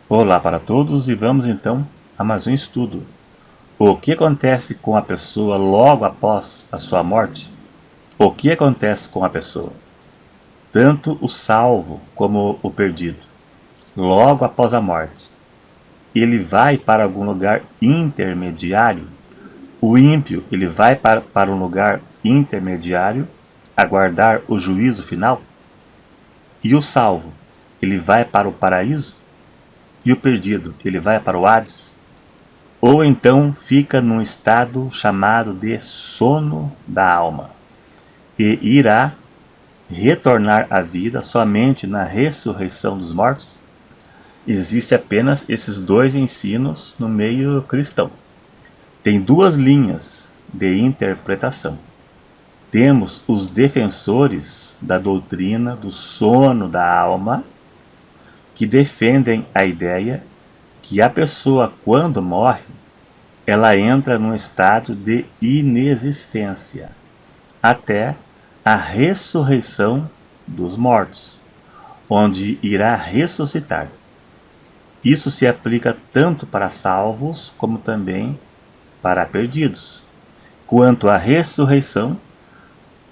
Olá para todos e vamos então a mais um estudo. O que acontece com a pessoa logo após a sua morte? O que acontece com a pessoa? Tanto o salvo como o perdido, logo após a morte. Ele vai para algum lugar intermediário? O ímpio, ele vai para um lugar intermediário, aguardar o juízo final? E o salvo, ele vai para o paraíso? E o perdido, ele vai para o Hades? Ou então fica num estado chamado de sono da alma e irá retornar à vida somente na ressurreição dos mortos? Existe apenas esses dois ensinos no meio cristão. Tem duas linhas de interpretação. Temos os defensores da doutrina do sono da alma, que defendem a ideia que a pessoa, quando morre, ela entra num estado de inexistência até a ressurreição dos mortos, onde irá ressuscitar. Isso se aplica tanto para salvos como também para perdidos. Quanto à ressurreição,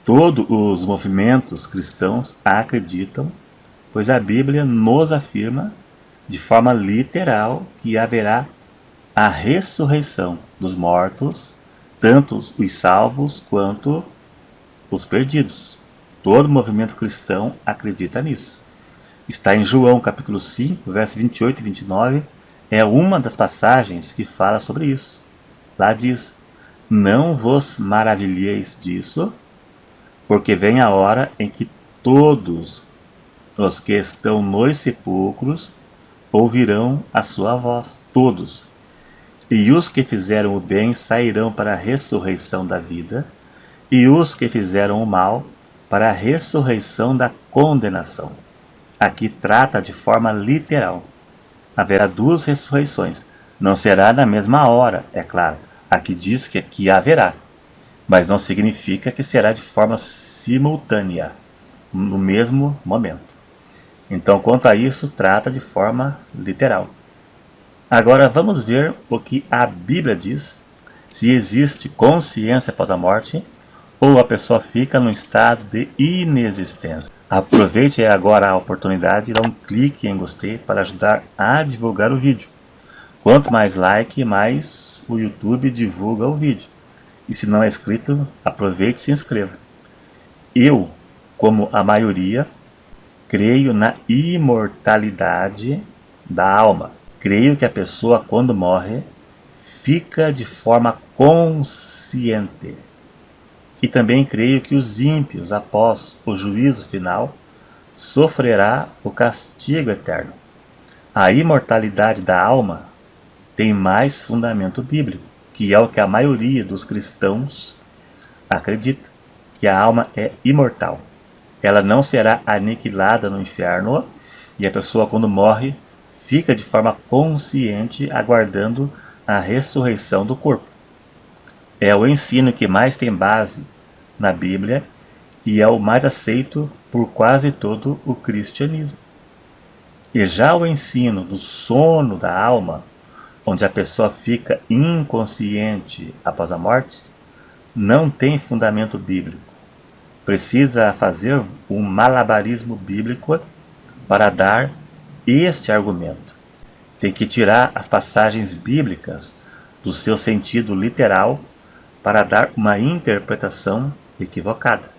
todos os movimentos cristãos acreditam, pois a Bíblia nos afirma de forma literal que haverá a ressurreição dos mortos, tanto os salvos quanto os perdidos. Todo movimento cristão acredita nisso. Está em João capítulo 5, verso 28 e 29, é uma das passagens que fala sobre isso. Lá diz: Não vos maravilheis disso, porque vem a hora em que todos os que estão nos sepulcros ouvirão a sua voz, todos. E os que fizeram o bem sairão para a ressurreição da vida, e os que fizeram o mal para a ressurreição da condenação. Aqui trata de forma literal. Haverá duas ressurreições. Não será na mesma hora, é claro. Aqui diz que haverá, mas não significa que será de forma simultânea, no mesmo momento. Então, quanto a isso, trata de forma literal. Agora vamos ver o que a Bíblia diz, se existe consciência após a morte ou a pessoa fica num estado de inexistência. Aproveite agora a oportunidade e dá um clique em gostei para ajudar a divulgar o vídeo. Quanto mais like, mais o YouTube divulga o vídeo. E se não é inscrito, aproveite e se inscreva. Eu, como a maioria, creio na imortalidade da alma. Creio que a pessoa, quando morre, fica de forma consciente. E também creio que os ímpios, após o juízo final, sofrerá o castigo eterno. A imortalidade da alma tem mais fundamento bíblico, que é o que a maioria dos cristãos acredita, que a alma é imortal. Ela não será aniquilada no inferno, e a pessoa, quando morre, fica de forma consciente aguardando a ressurreição do corpo. É o ensino que mais tem base na Bíblia e é o mais aceito por quase todo o cristianismo. E já o ensino do sono da alma, onde a pessoa fica inconsciente após a morte, não tem fundamento bíblico. Precisa fazer um malabarismo bíblico para dar este argumento. Tem que tirar as passagens bíblicas do seu sentido literal para dar uma interpretação equivocada.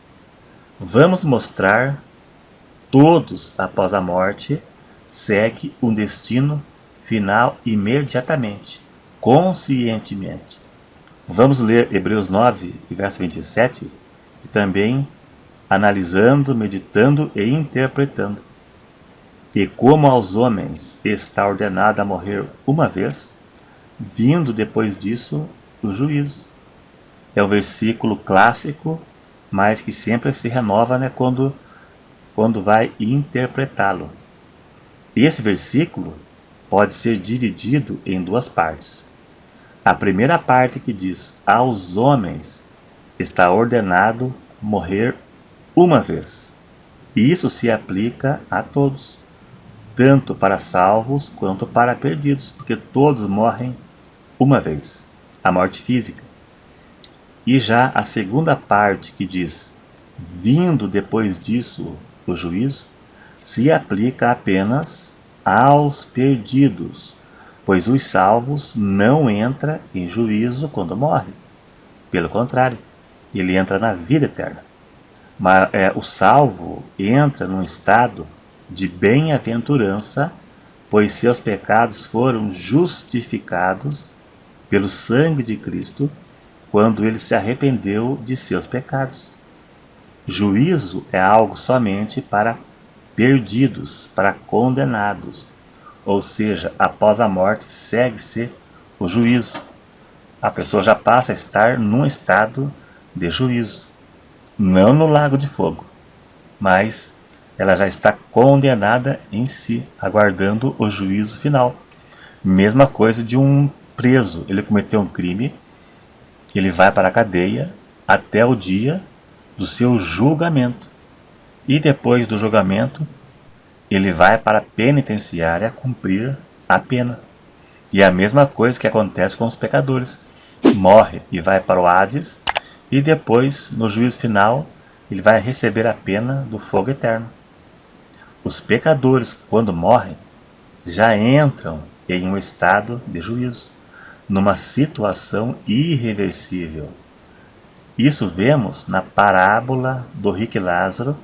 Vamos mostrar todos após a morte segue um destino final imediatamente, conscientemente. Vamos ler Hebreus 9, verso 27, e também analisando, meditando e interpretando. E como aos homens está ordenado a morrer uma vez, vindo depois disso o juízo. É um versículo clássico, mas que sempre se renova, quando vai interpretá-lo. Esse versículo pode ser dividido em duas partes. A primeira parte que diz: aos homens está ordenado morrer uma vez. E isso se aplica a todos, tanto para salvos quanto para perdidos, porque todos morrem uma vez, a morte física. E já a segunda parte que diz, vindo depois disso o juízo, se aplica apenas aos perdidos, pois os salvos não entram em juízo quando morrem. Pelo contrário, ele entra na vida eterna. Mas o salvo entra num estado de bem-aventurança, pois seus pecados foram justificados pelo sangue de Cristo quando ele se arrependeu de seus pecados. Juízo é algo somente para perdidos, para condenados. Ou seja, após a morte segue-se o juízo. A pessoa já passa a estar num estado de juízo. Não no lago de fogo, mas ela já está condenada em si, aguardando o juízo final. Mesma coisa de um preso. Ele cometeu um crime, ele vai para a cadeia até o dia do seu julgamento. E depois do julgamento, ele vai para a penitenciária cumprir a pena. E é a mesma coisa que acontece com os pecadores. Morre e vai para o Hades, e depois, no juízo final, ele vai receber a pena do fogo eterno. Os pecadores, quando morrem, já entram em um estado de juízo, numa situação irreversível. Isso vemos na parábola do rico e Lázaro,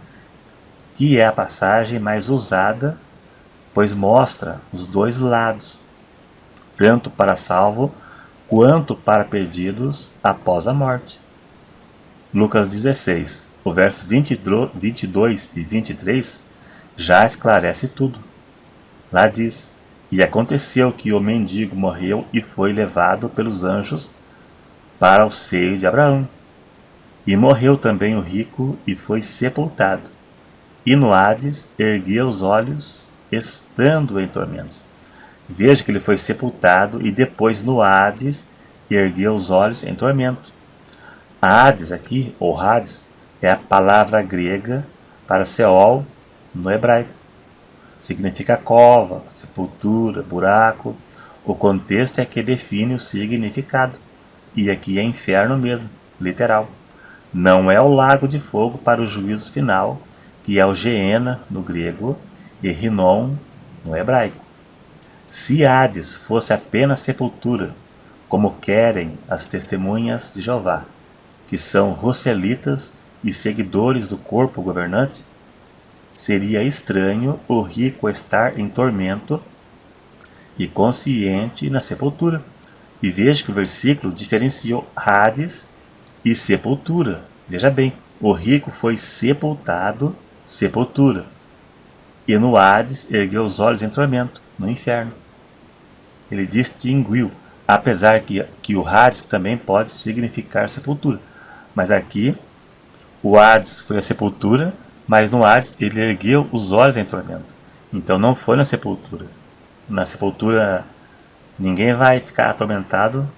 que é a passagem mais usada, pois mostra os dois lados, tanto para salvo quanto para perdidos após a morte. Lucas 16, o verso 22 e 23 já esclarece tudo. Lá diz, e aconteceu que o mendigo morreu e foi levado pelos anjos para o seio de Abraão. E morreu também o rico e foi sepultado. E no Hades ergueu os olhos, estando em tormentos. Veja que ele foi sepultado e depois no Hades ergueu os olhos em tormento. Hades aqui, ou Hades, é a palavra grega para Seol no hebraico. Significa cova, sepultura, buraco. O contexto é que define o significado. E aqui é inferno mesmo, literal. Não é o lago de fogo para o juízo final, que é o Geena no grego e Rinom no hebraico. Se Hades fosse apenas sepultura, como querem as testemunhas de Jeová, que são roselitas e seguidores do corpo governante, seria estranho o rico estar em tormento e consciente na sepultura. E veja que o versículo diferenciou Hades e sepultura. Veja bem, o rico foi sepultado, sepultura. E no Hades ergueu os olhos em tormento, no inferno. Ele distinguiu, apesar que o Hades também pode significar sepultura. Mas aqui, o Hades foi a sepultura, mas no Hades ele ergueu os olhos em tormento. Então não foi na sepultura. Na sepultura ninguém vai ficar atormentado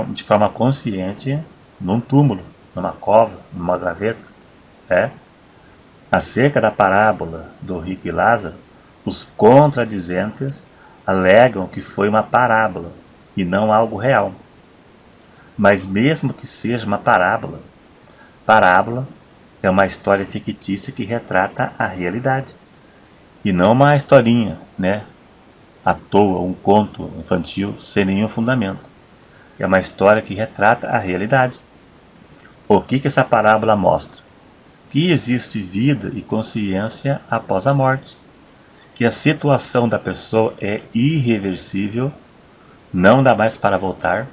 de forma consciente num túmulo, numa cova, numa gaveta. Acerca da parábola do rico e Lázaro, os contradizentes alegam que foi uma parábola e não algo real. Mas mesmo que seja uma parábola é uma história fictícia que retrata a realidade. E não uma historinha, à toa, um conto infantil sem nenhum fundamento. É uma história que retrata a realidade. O que essa parábola mostra? Que existe vida e consciência após a morte. Que a situação da pessoa é irreversível, não dá mais para voltar.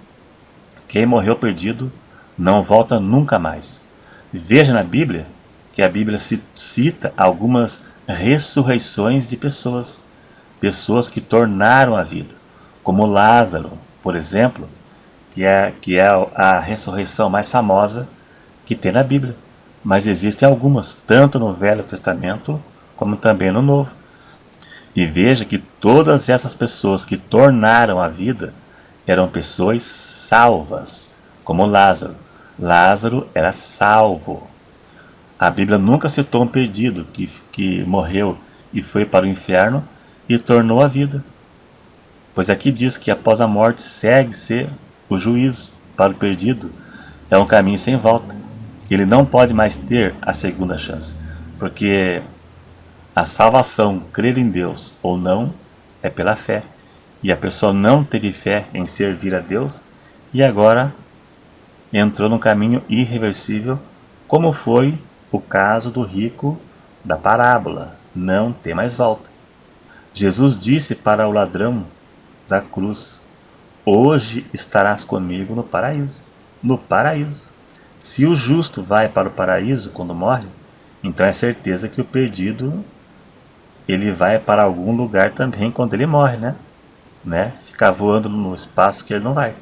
Quem morreu perdido não volta nunca mais. Veja na Bíblia que a Bíblia cita algumas ressurreições de pessoas que tornaram a vida, como Lázaro, por exemplo, que é a ressurreição mais famosa que tem na Bíblia. Mas existem algumas, tanto no Velho Testamento como também no Novo. E veja que todas essas pessoas que tornaram a vida eram pessoas salvas, como Lázaro. Lázaro era salvo. A Bíblia nunca citou um perdido que morreu e foi para o inferno e tornou a vida. Pois aqui diz que após a morte segue-se o juízo. Para o perdido é um caminho sem volta. Ele não pode mais ter a segunda chance, porque a salvação, crer em Deus ou não, é pela fé. E a pessoa não teve fé em servir a Deus e agora entrou num caminho irreversível, como foi o caso do rico da parábola. Não tem mais volta. Jesus disse para o ladrão da cruz: hoje estarás comigo no paraíso. No paraíso. Se o justo vai para o paraíso quando morre, então é certeza que o perdido ele vai para algum lugar também quando ele morre, né? Ficar voando no espaço que ele não vai.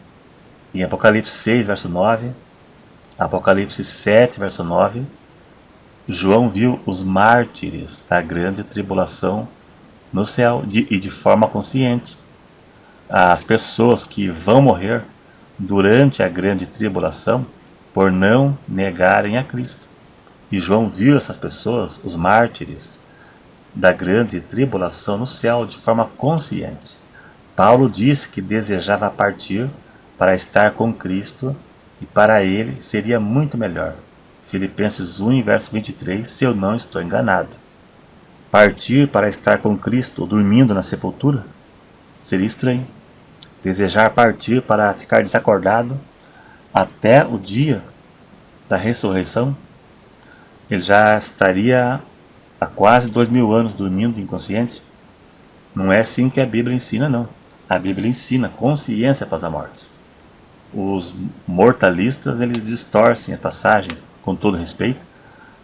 Em Apocalipse 6, verso 9, Apocalipse 7, verso 9, João viu os mártires da grande tribulação no céu e de forma consciente. As pessoas que vão morrer durante a grande tribulação por não negarem a Cristo. E João viu essas pessoas, os mártires da grande tribulação no céu de forma consciente. Paulo disse que desejava partir para estar com Cristo e para ele seria muito melhor. Filipenses 1, verso 23, se eu não estou enganado. Partir para estar com Cristo dormindo na sepultura seria estranho. Desejar partir para ficar desacordado até o dia da ressurreição, ele já estaria há quase 2000 anos dormindo inconsciente. Não é assim que a Bíblia ensina, não. A Bíblia ensina consciência após a morte. Os mortalistas, eles distorcem a passagem, com todo respeito,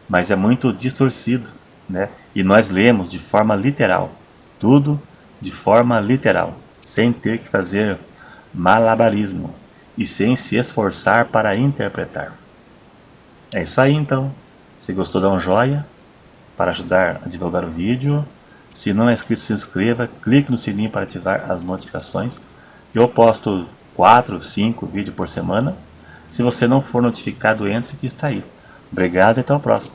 mas é muito distorcido, né? E nós lemos de forma literal, tudo de forma literal, sem ter que fazer malabarismo e sem se esforçar para interpretar. É isso aí então. Se gostou, dá um joinha para ajudar a divulgar o vídeo. Se não é inscrito, se inscreva, clique no sininho para ativar as notificações. Eu posto 4, 5 vídeos por semana. Se você não for notificado, entre que está aí. Obrigado e até o próximo.